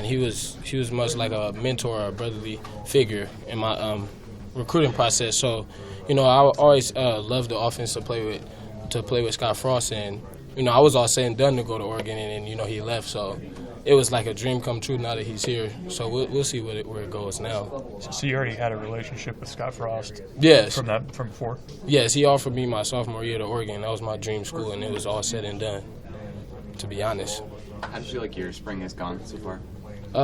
he was much like a mentor or a brotherly figure in my recruiting process. So, I always loved the offense to play with Scott Frost, and I was all said and done to go to Oregon, and he left. So it was like a dream come true now that he's here. So we'll see where it goes now. So you already had a relationship with Scott Frost? Yes. From before? Yes, he offered me my sophomore year to Oregon. That was my dream school, and it was all said and done, to be honest. How do you feel like your spring has gone so far?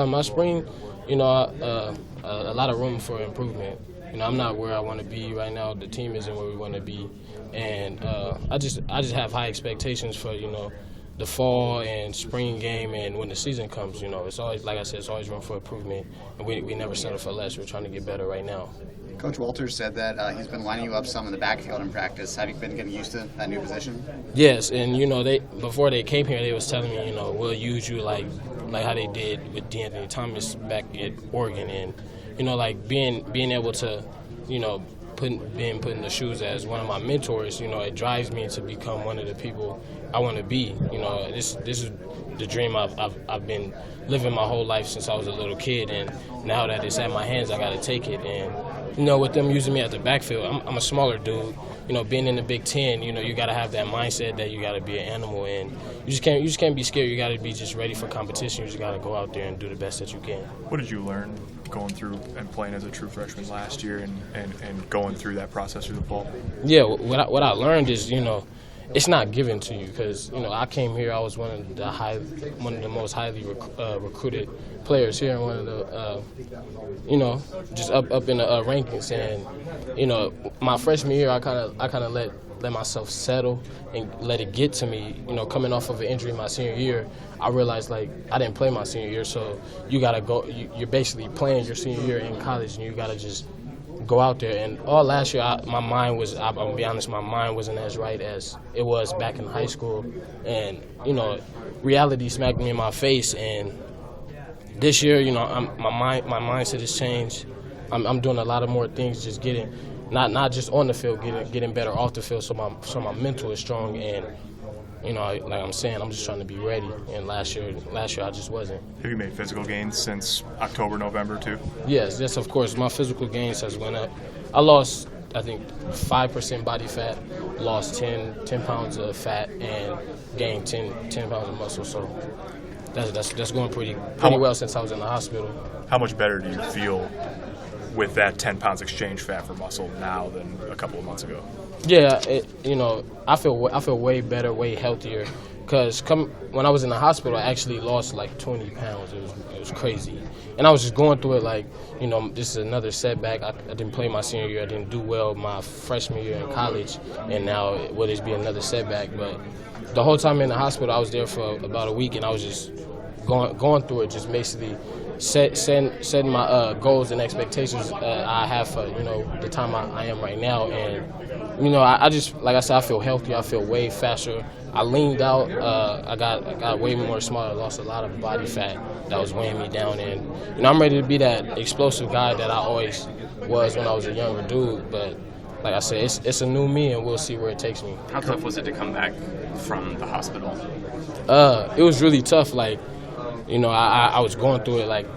My spring, a lot of room for improvement. I'm not where I want to be right now. The team isn't where we want to be, and I just have high expectations for the fall and spring game, and when the season comes, it's always, like I said, it's always room for improvement, and we never settle for less. We're trying to get better right now. Coach Walters said that he's been lining you up some in the backfield in practice. Have you been getting used to that new position? Yes, and they before they came here, they was telling me, we'll use you like how they did with DeAnthony Thomas back at Oregon, and like being able to, being put in the shoes as one of my mentors, it drives me to become one of the people I want to be. This is the dream I've been living my whole life since I was a little kid, and now that it's at my hands, I got to take it. And with them using me at the backfield, I'm a smaller dude. Being in the Big Ten, you got to have that mindset that you got to be an animal, and you just can't be scared. You got to be just ready for competition. You just got to go out there and do the best that you can. What did you learn going through and playing as a true freshman last year, and going through that process through the fall? Yeah, what I learned is it's not given to you, because I came here, I was one of the most highly recruited players here, and one of the just up in the rankings, and my freshman year I kind of let myself settle and let it get to me. Coming off of an injury my senior year, I realized I didn't play my senior year, so you gotta go. You're basically playing your senior year in college, and you gotta just go out there. And all last year, my mind was, I'm gonna be honest, my mind wasn't as right as it was back in high school. And, reality smacked me in my face. And this year, my mindset has changed. I'm doing a lot of more things, just getting, not just on the field, getting better off the field, so my mental is strong. And, like I'm saying, I'm just trying to be ready. And last year I just wasn't. Have you made physical gains since October, November too? Yes, of course. My physical gains has went up. I lost, I think, 5% body fat, lost 10 pounds of fat, and gained 10 pounds of muscle. So that's going pretty well since I was in the hospital. How much better do you feel with that 10 pounds exchange fat for muscle now than a couple of months ago? Yeah, I feel way better, way healthier. Because when I was in the hospital, I actually lost like 20 pounds. It was crazy. And I was just going through it this is another setback. I didn't play my senior year. I didn't do well my freshman year in college. And now will this be another setback? But the whole time in the hospital, I was there for about a week, and I was just going through it, just basically setting my goals and expectations I have for the time I am right now. And I just, like I said, I feel healthy. I feel way faster. I leaned out. I got way more smaller. Lost a lot of body fat that was weighing me down. And I'm ready to be that explosive guy that I always was when I was a younger dude. But like I said, it's a new me, and we'll see where it takes me. How tough was it to come back from the hospital? It was really tough. I was going through it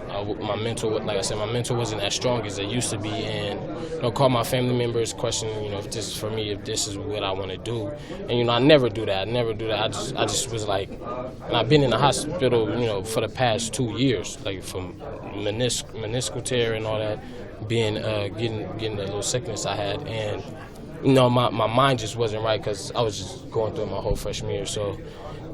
my mental, like I said, my mental wasn't as strong as it used to be, and call my family members, questioning, if this is for me, if this is what I want to do, and I never do that. I just was like, and I've been in the hospital, for the past 2 years, from meniscal tear and all that, being getting the little sickness I had, and my mind just wasn't right because I was just going through my whole freshman year, so.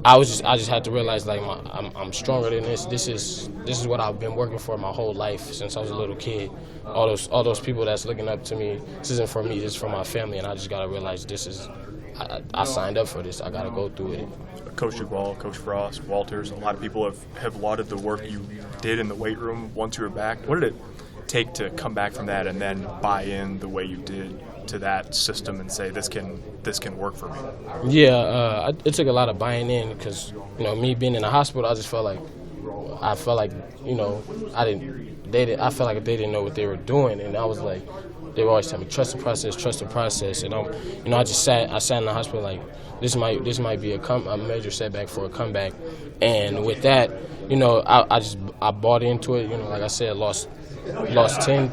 I just had to realize I'm stronger than this. This is what I've been working for my whole life since I was a little kid. All those people that's looking up to me. This isn't for me. This is for my family, and I just gotta realize I signed up for this. I gotta go through it. Coach Duvall, Coach Frost, Walters. A lot of people have lauded the work you did in the weight room once you were back. What did it take to come back from that and then buy in the way you did to that system and say this can work for me? Yeah, it took a lot of buying in because me being in the hospital, I felt like I felt like they didn't know what they were doing, and I was like, they would always tell me, trust the process. And I sat in the hospital like, this might be a major setback for a comeback. And with that, I bought into it. Like I said, lost 10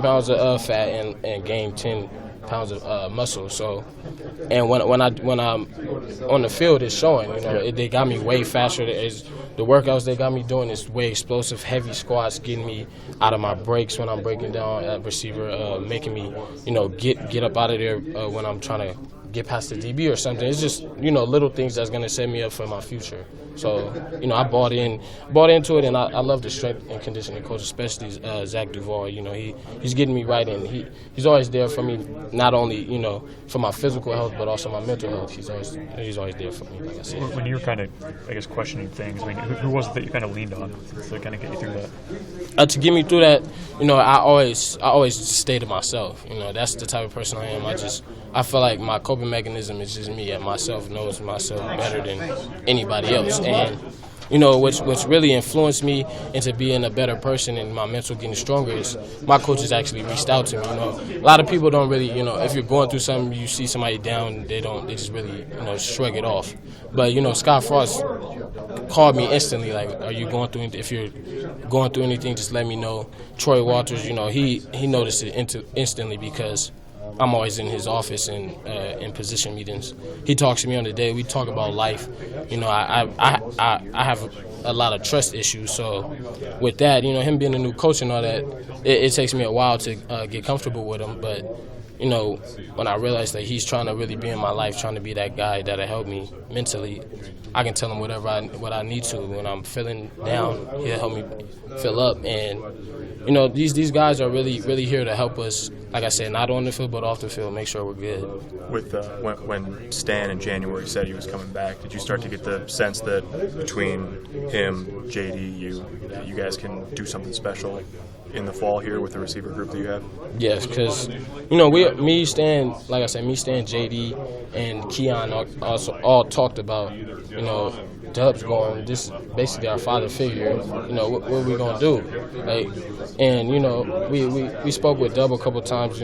pounds of fat and gained 10 pounds of muscle. So, and when I'm on the field, it's showing. They got me way faster. The workouts they got me doing is way explosive, heavy squats, getting me out of my breaks when I'm breaking down at receiver, making me, get up out of there when I'm trying to get past the DB or something. It's just, little things that's going to set me up for my future. So, I bought into it, and I love the strength and conditioning coach, especially Zach Duval. He's getting me right, and he's always there for me, not only, for my physical health, but also my mental health. He's always there for me, like I said. When you were kind of, I guess, questioning things, who was it that you kind of leaned on to kind of get you through that? To get me through that, I always stay to myself. That's the type of person I am. I feel like my coping mechanism is just me, and myself knows myself better than anybody else. And what's really influenced me into being a better person and my mental getting stronger is my coaches actually reached out to me. A lot of people don't really, if you're going through something, you see somebody down, they just really, shrug it off. But Scott Frost called me instantly, like, are you going through? If you're going through anything, just let me know. Troy Walters, he noticed it instantly because I'm always in his office and in position meetings. He talks to me on the day. We talk about life. I have a lot of trust issues. So with that, him being a new coach and all that, it takes me a while to get comfortable with him. But when I realize that he's trying to really be in my life, trying to be that guy that'll help me mentally, I can tell him what I need to. When I'm feeling down, he'll help me fill up. And these guys are really here to help us. Like I said, not on the field but off the field, make sure we're good. With when Stan in January said he was coming back, did you start to get the sense that between him, JD, you guys can do something special in the fall here with the receiver group that you have? Yes, because Stan, JD, and Keon also all talked about Dub's going. This is basically our father figure. What are we gonna do? We spoke with Dub a couple times.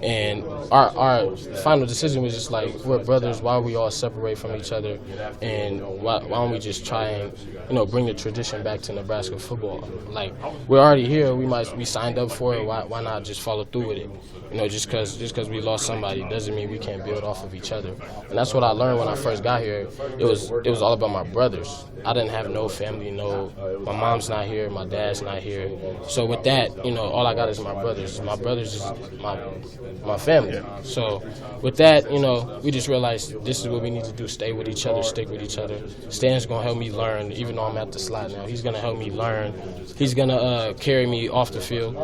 And our final decision was just like, we're brothers. Why we all separate from each other? And why don't we just try and bring the tradition back to Nebraska football? Like, we're already here. We signed up for it. Why not just follow through with it? Just because we lost somebody doesn't mean we can't build off of each other. And that's what I learned when I first got here. It was all about my brothers. I didn't have no family. My mom's not here. My dad's not here. So with that, all I got is my brothers. My brothers is my family. So with that, we just realized this is what we need to do: stay with each other, stick with each other. Stan's gonna help me learn, even though I'm at the slot now. He's gonna help me learn. He's gonna carry me off the field.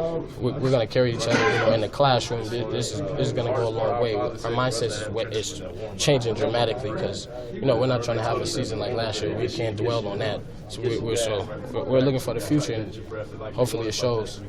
We're gonna carry each other, in the classroom. This is gonna go a long way. Our mindset is changing dramatically because we're not trying to have a season like last year. We can't dwell on that. So we're looking for the future, and hopefully it shows.